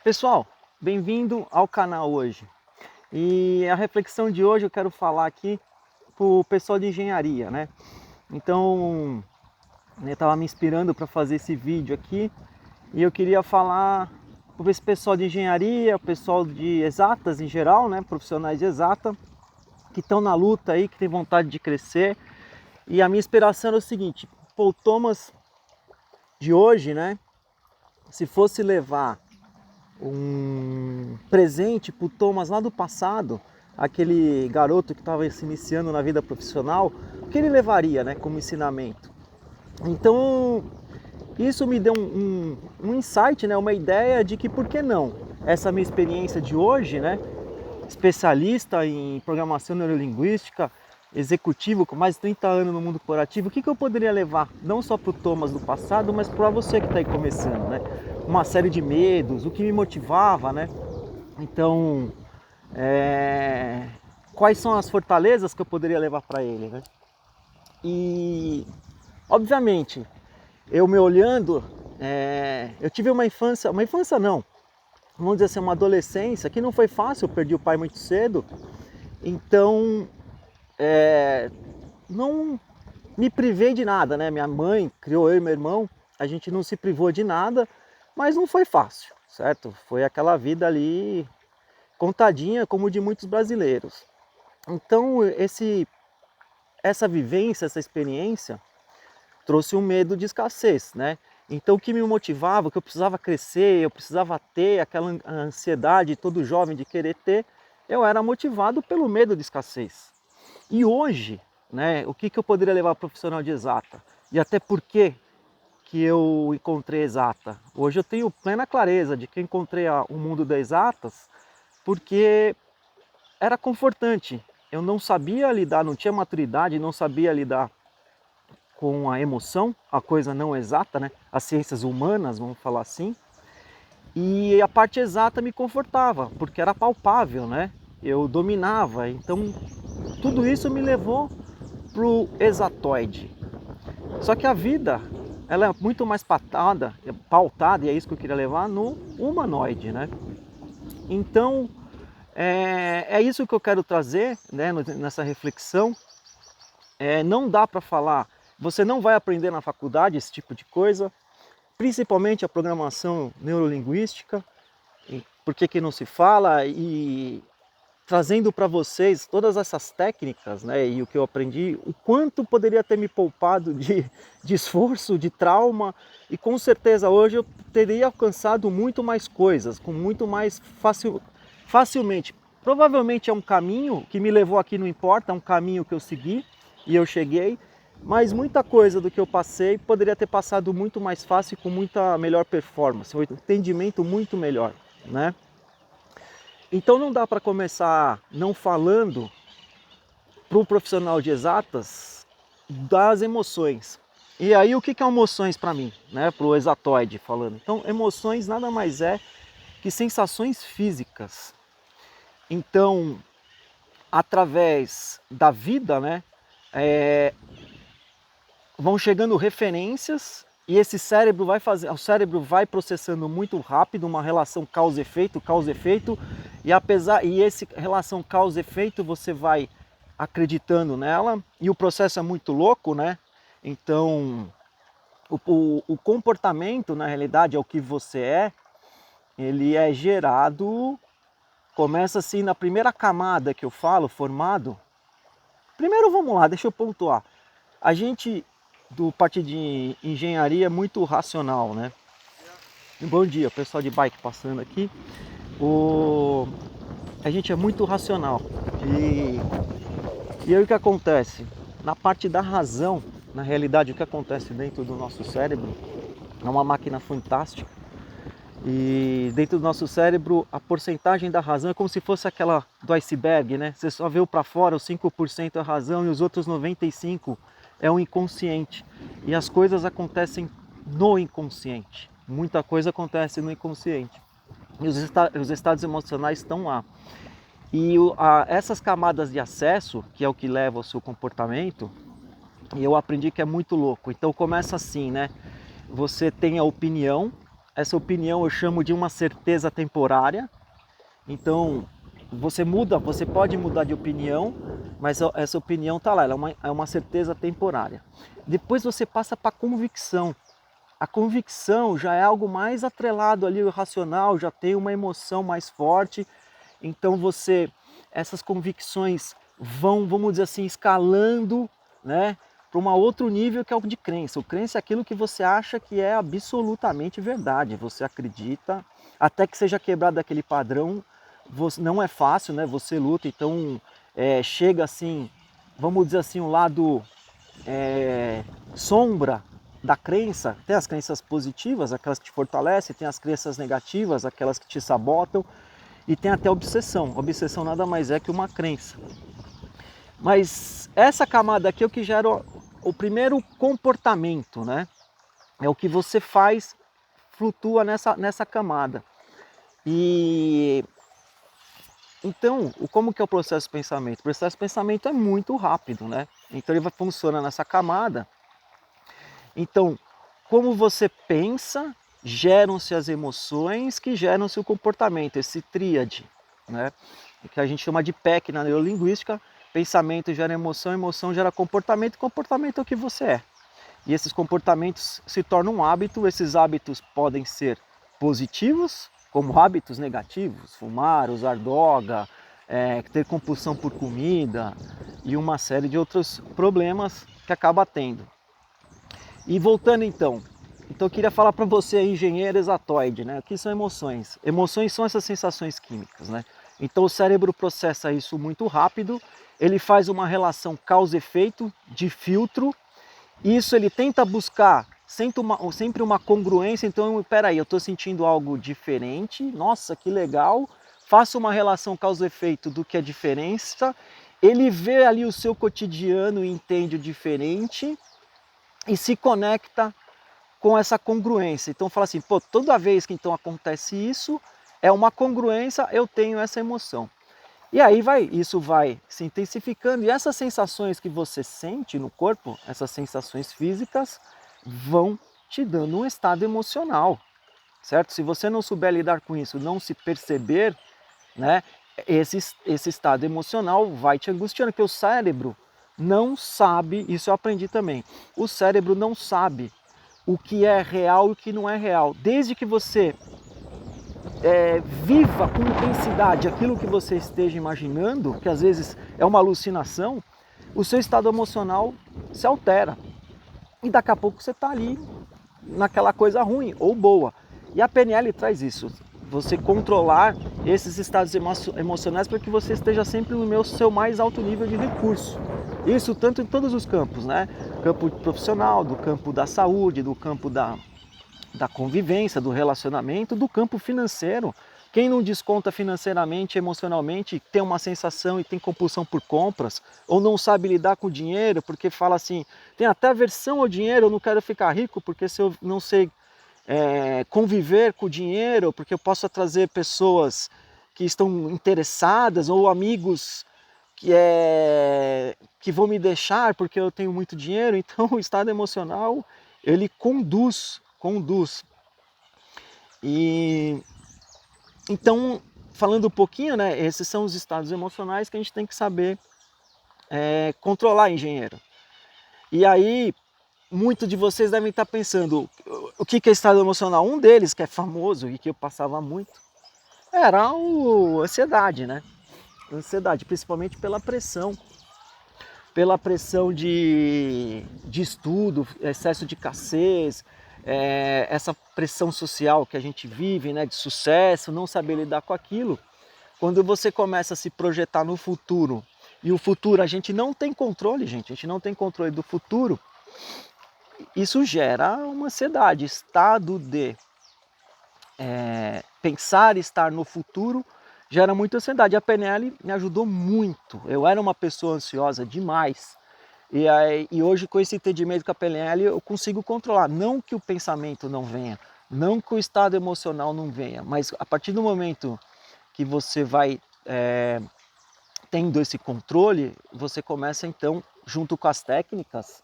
Pessoal, bem-vindo ao canal hoje. E a reflexão de hoje eu quero falar aqui para o pessoal de engenharia, né? Então, eu estava me inspirando para fazer esse vídeo aqui e eu queria falar para esse pessoal de engenharia, o pessoal de exatas em geral, né? Profissionais de exata, que estão na luta aí, que tem vontade de crescer. E a minha inspiração era o seguinte: pô, o Thomas de hoje, né? Se fosse levar um presente para o Thomas lá do passado, aquele garoto que estava se iniciando na vida profissional, o que ele levaria, né, como ensinamento? Então, isso me deu um insight, né, uma ideia de que por que não? Essa minha experiência de hoje, né, especialista em programação neurolinguística, executivo com mais de 30 anos no mundo corporativo, o que eu poderia levar não só para o Thomas do passado, mas para você que está aí começando, né? Uma série de medos, o que me motivava, né? Então, quais são as fortalezas que eu poderia levar para ele, né? E, obviamente, eu me olhando, eu tive uma infância não, vamos dizer assim, uma adolescência que não foi fácil, eu perdi o pai muito cedo, então não me privei de nada, né? Minha mãe criou eu e meu irmão, a gente não se privou de nada, mas não foi fácil, certo? Foi aquela vida ali contadinha como de muitos brasileiros. Então essa vivência, essa experiência trouxe um medo de escassez, né? Então o que me motivava, que eu precisava crescer, eu precisava ter aquela ansiedade todo jovem de querer ter, eu era motivado pelo medo de escassez. E hoje, né, o que eu poderia levar profissional de exata? E até por que eu encontrei exata? Hoje eu tenho plena clareza de que eu encontrei o mundo das exatas porque era confortante. Eu não sabia lidar, não tinha maturidade, não sabia lidar com a emoção, a coisa não exata, né? As ciências humanas, vamos falar assim. E a parte exata me confortava, porque era palpável, né? Eu dominava, então tudo isso me levou para o exatoide. Só que a vida, ela é muito mais pautada, e é isso que eu queria levar, no humanoide, né? Então, é isso que eu quero trazer, né, nessa reflexão. Não dá para falar, você não vai aprender na faculdade esse tipo de coisa, principalmente a programação neurolinguística, por que não se fala, e trazendo para vocês todas essas técnicas, né, e o que eu aprendi, o quanto poderia ter me poupado de esforço, de trauma, e com certeza hoje eu teria alcançado muito mais coisas, com muito mais facilmente. Provavelmente é um caminho que me levou aqui, não importa, é um caminho que eu segui e eu cheguei, mas muita coisa do que eu passei poderia ter passado muito mais fácil e com muita melhor performance, um entendimento muito melhor, né? Então não dá para começar não falando para o profissional de exatas das emoções. E aí o que é emoções para mim, né? Para o exatoide falando. Então emoções nada mais é que sensações físicas. Então, através da vida, né? Vão chegando referências e esse cérebro o cérebro vai processando muito rápido uma relação causa-efeito, e essa relação causa-efeito você vai acreditando nela e o processo é muito louco, né? Então o comportamento na realidade é o que você ele é gerado, começa assim na primeira camada que eu falo, formado. Primeiro vamos lá, deixa eu pontuar. A gente do parte de engenharia é muito racional, né? Bom dia, pessoal de bike passando aqui. A gente é muito racional. E aí o que acontece? Na parte da razão, na realidade o que acontece dentro do nosso cérebro é uma máquina fantástica. E dentro do nosso cérebro a porcentagem da razão é como se fosse aquela do iceberg, né? Você só vê o para fora, os 5% é a razão e os outros 95% é o inconsciente. E as coisas acontecem no inconsciente. Muita coisa acontece no inconsciente. E os estados emocionais estão lá. E essas camadas de acesso, que é o que leva ao seu comportamento, eu aprendi que é muito louco. Então começa assim, né? Você tem a opinião, essa opinião eu chamo de uma certeza temporária. Então, você muda, você pode mudar de opinião, mas essa opinião está lá, ela é uma certeza temporária. Depois você passa para a convicção. A convicção já é algo mais atrelado ali ao racional, já tem uma emoção mais forte. Então essas convicções vão, vamos dizer assim, escalando, né, para um outro nível que é o de crença. O crença é aquilo que você acha que é absolutamente verdade. Você acredita, até que seja quebrado aquele padrão. Não é fácil, né? Você luta, então chega assim, vamos dizer assim, um lado sombra da crença. Tem as crenças positivas, aquelas que te fortalecem, tem as crenças negativas, aquelas que te sabotam, e tem até a obsessão. A obsessão nada mais é que uma crença. Mas essa camada aqui é o que gera o primeiro comportamento, né? É o que você faz, flutua nessa camada. E então, como que é o processo de pensamento? O processo de pensamento é muito rápido, né? Então ele vai funcionar nessa camada. Então, como você pensa, geram-se as emoções que geram-se o comportamento, esse tríade, né? Que a gente chama de PEC na neurolinguística. Pensamento gera emoção, emoção gera comportamento, e comportamento é o que você é. E esses comportamentos se tornam um hábito, esses hábitos podem ser positivos, como hábitos negativos, fumar, usar droga, ter compulsão por comida e uma série de outros problemas que acaba tendo. E voltando então eu queria falar para você, engenheiro exatoide, né? O que são emoções? Emoções são essas sensações químicas, né? Então o cérebro processa isso muito rápido, ele faz uma relação causa-efeito de filtro. Isso ele tenta buscar sempre uma congruência. Então, peraí, eu estou sentindo algo diferente, nossa, que legal, faço uma relação causa-efeito do que é diferença, ele vê ali o seu cotidiano e entende o diferente e se conecta com essa congruência. Então fala assim, pô, toda vez que então acontece isso, é uma congruência, eu tenho essa emoção. E aí isso vai se intensificando, e essas sensações que você sente no corpo, essas sensações físicas, vão te dando um estado emocional, certo? Se você não souber lidar com isso, não se perceber, né, esse estado emocional vai te angustiando, porque o cérebro não sabe, isso eu aprendi também, o cérebro não sabe o que é real e o que não é real. Desde que você viva com intensidade aquilo que você esteja imaginando, que às vezes é uma alucinação, o seu estado emocional se altera. E daqui a pouco você está ali naquela coisa ruim ou boa. E a PNL traz isso. Você controlar esses estados emocionais para que você esteja sempre no seu mais alto nível de recurso. Isso tanto em todos os campos, né? Campo profissional, do campo da saúde, do campo da convivência, do relacionamento, do campo financeiro. Quem não desconta financeiramente, emocionalmente, tem uma sensação e tem compulsão por compras, ou não sabe lidar com o dinheiro, porque fala assim, tem até aversão ao dinheiro, eu não quero ficar rico, porque se eu não sei conviver com o dinheiro, porque eu posso trazer pessoas que estão interessadas, ou amigos que vão me deixar porque eu tenho muito dinheiro. Então o estado emocional, ele conduz. E então, falando um pouquinho, né, esses são os estados emocionais que a gente tem que saber controlar, engenheiro. E aí, muitos de vocês devem estar pensando, o que é estado emocional? Um deles, que é famoso e que eu passava muito, era a ansiedade, né? Ansiedade, principalmente pela pressão de estudo, excesso de escassez, essa pressão social que a gente vive, né, de sucesso, não saber lidar com aquilo. Quando você começa a se projetar no futuro, e o futuro a gente não tem controle, gente, a gente não tem controle do futuro, isso gera uma ansiedade, estado de pensar estar no futuro gera muita ansiedade. A PNL me ajudou muito, eu era uma pessoa ansiosa demais, e hoje com esse entendimento com a PNL eu consigo controlar, não que o pensamento não venha, não que o estado emocional não venha, mas a partir do momento que você vai tendo esse controle, você começa então, junto com as técnicas,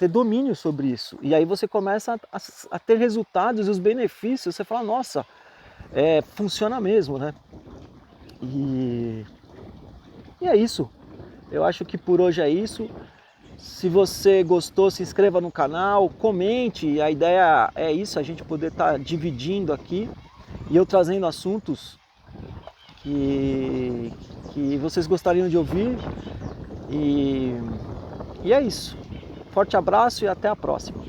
ter domínio sobre isso. E aí você começa a ter resultados e os benefícios, você fala, nossa, funciona mesmo, né? E é isso. Eu acho que por hoje é isso. Se você gostou, se inscreva no canal, comente. A ideia é isso, a gente poder estar dividindo aqui e eu trazendo assuntos que vocês gostariam de ouvir. E é isso. Forte abraço e até a próxima.